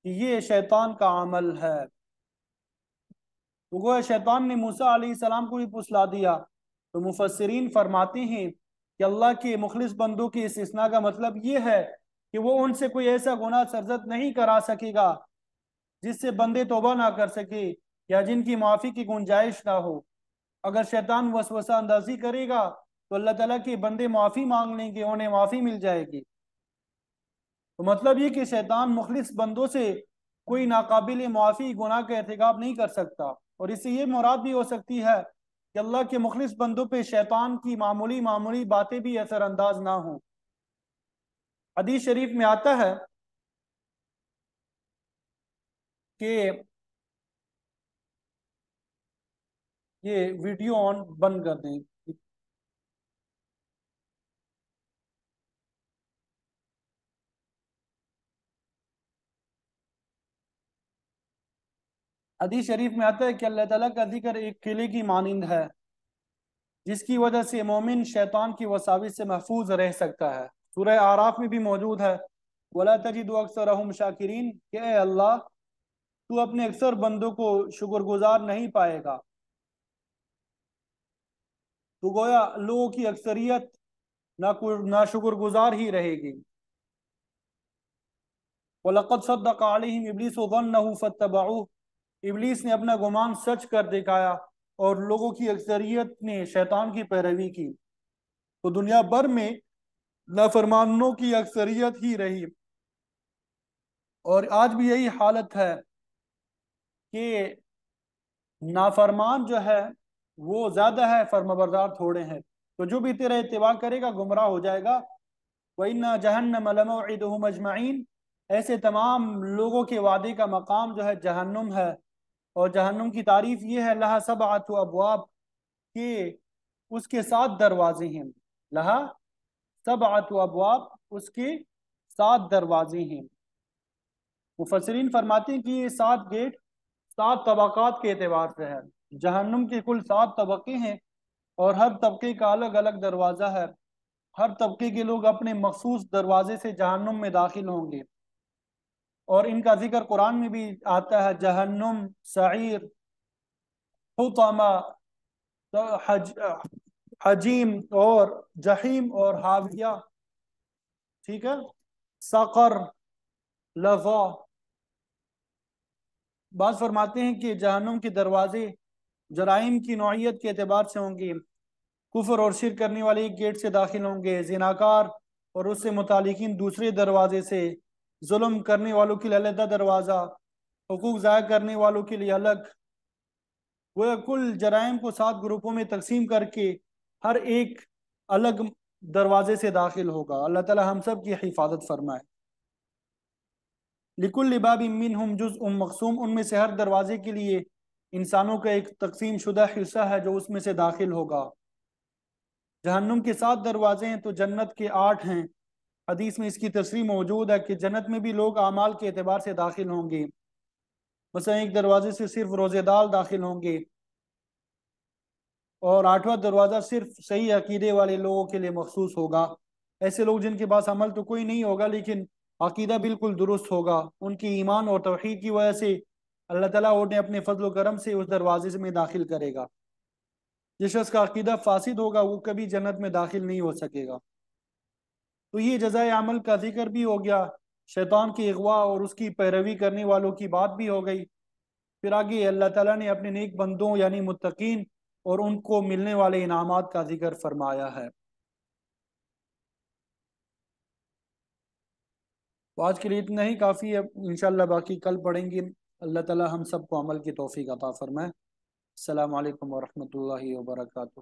کہ یہ شیطان کا عمل ہے. تو گویا شیطان نے موسیٰ علیہ السلام کو بھی پھسلا دیا. تو مفسرین فرماتے ہیں کہ اللہ کے مخلص بندوں کی استثناء کا مطلب یہ ہے کہ وہ ان سے کوئی ایسا گناہ سرزد نہیں کرا سکے گا جس سے بندے توبہ نہ کر سکے یا جن کی معافی کی گنجائش نہ ہو. اگر شیطان وسوسہ اندازی کرے گا تو اللہ تعالیٰ کے بندے معافی مانگ لیں گے، انہیں معافی مل جائے گی. تو مطلب یہ کہ شیطان مخلص بندوں سے کوئی ناقابل معافی گناہ کا ارتکاب نہیں کر سکتا. اور اس سے یہ مراد بھی ہو سکتی ہے کہ اللہ کے مخلص بندوں پہ شیطان کی معمولی باتیں بھی اثر انداز نہ ہوں. حدیث شریف میں آتا ہے کہ یہ ویڈیو آن بند کر دیں. حدیث شریف میں آتا ہے کہ اللہ تعالیٰ کا ذکر ایک قلعے کی مانند ہے جس کی وجہ سے مومن شیطان کی وساوس سے محفوظ رہ سکتا ہے. سورہ اعراف میں بھی موجود ہے وَلَا تَجِدُ أَكْثَرَهُمْ شَاكِرِينَ، کہ اے اللہ تو اپنے اکثر بندوں کو شکر گزار نہیں پائے گا. تو گویا لوگوں کی اکثریت نا شکر گزار ہی رہے گی. وَلَقَدْ صَدَّقَ عَلَيْهِمْ إِبْلِيسُ ظَنَّهُ فَاتَّبَعُوهُ، ابلیس نے اپنا گمان سچ کر دکھایا اور لوگوں کی اکثریت نے شیطان کی پیروی کی. تو دنیا بھر میں نافرمانوں کی اکثریت ہی رہی، اور آج بھی یہی حالت ہے کہ نافرمان جو ہے وہ زیادہ ہے، فرمانبردار تھوڑے ہیں. تو جو بھی تیرا اتباع کرے گا گمراہ ہو جائے گا. وَإِنَّ جَهَنَّمَ لَمَوْعِدُهُمْ أَجْمَعِينَ، ایسے تمام لوگوں کے وعدے کا مقام جو ہے جہنم ہے. اور جہنم کی تعریف یہ ہے لہا سبعۃ ابواب، کہ اس کے 7 دروازے ہیں. لہا سبعۃ ابواب، اس کے 7 دروازے ہیں. مفسرین فرماتے ہیں کہ یہ 7 گیٹ 7 طبقات کے اعتبار سے ہے. جہنم کے کل 7 طبقے ہیں اور ہر طبقے کا الگ الگ دروازہ ہے. ہر طبقے کے لوگ اپنے مخصوص دروازے سے جہنم میں داخل ہوں گے. اور ان کا ذکر قرآن میں بھی آتا ہے جہنم، سعیر، حطمہ، حجیم اور جہیم اور حاویہ، ٹھیک ہے، سقر، لظا. بعض فرماتے ہیں کہ جہنم کے دروازے جرائم کی نوعیت کے اعتبار سے ہوں گی۔ کفر اور شرک کرنے والے ایک گیٹ سے داخل ہوں گے، زناکار اور اس سے متعلقین دوسرے دروازے سے، ظلم کرنے والوں کے لیے علیحدہ دروازہ، حقوق ضائع کرنے والوں کے لیے الگ۔ وہ کل جرائم کو 7 گروپوں میں تقسیم کر کے ہر ایک الگ دروازے سے داخل ہوگا۔ اللہ تعالی ہم سب کی حفاظت فرمائے۔ لِكُلِّ بَابٍ مِّنْهُمْ جُزْءٌ مقسوم، ان میں سے ہر دروازے کے لیے انسانوں کا ایک تقسیم شدہ حصہ ہے جو اس میں سے داخل ہوگا۔ جہنم کے 7 دروازے ہیں تو جنت کے 8 ہیں۔ حدیث میں اس کی تصریح موجود ہے کہ جنت میں بھی لوگ اعمال کے اعتبار سے داخل ہوں گے۔ مثلا ایک دروازے سے صرف روزے دار داخل ہوں گے، اور 8واں دروازہ صرف صحیح عقیدے والے لوگوں کے لیے مخصوص ہوگا۔ ایسے لوگ جن کے پاس عمل تو کوئی نہیں ہوگا لیکن عقیدہ بالکل درست ہوگا، ان کی ایمان اور توحید کی وجہ سے اللہ تعالیٰ انہیں اپنے فضل و کرم سے اس دروازے میں داخل کرے گا۔ جس شخص کا عقیدہ فاسد ہوگا وہ کبھی جنت میں داخل نہیں ہو سکے گا۔ تو یہ جزائے عمل کا ذکر بھی ہو گیا، شیطان کی اغوا اور اس کی پیروی کرنے والوں کی بات بھی ہو گئی۔ پھر آگے اللہ تعالیٰ نے اپنے نیک بندوں یعنی متقین اور ان کو ملنے والے انعامات کا ذکر فرمایا ہے۔ تو آج کے لیے اتنا ہی کافی ہے، انشاءاللہ باقی کل پڑھیں گے۔ اللہ تعالیٰ ہم سب کو عمل کی توفیق عطا فرمائے۔ السلام علیکم ورحمۃ اللہ وبرکاتہ۔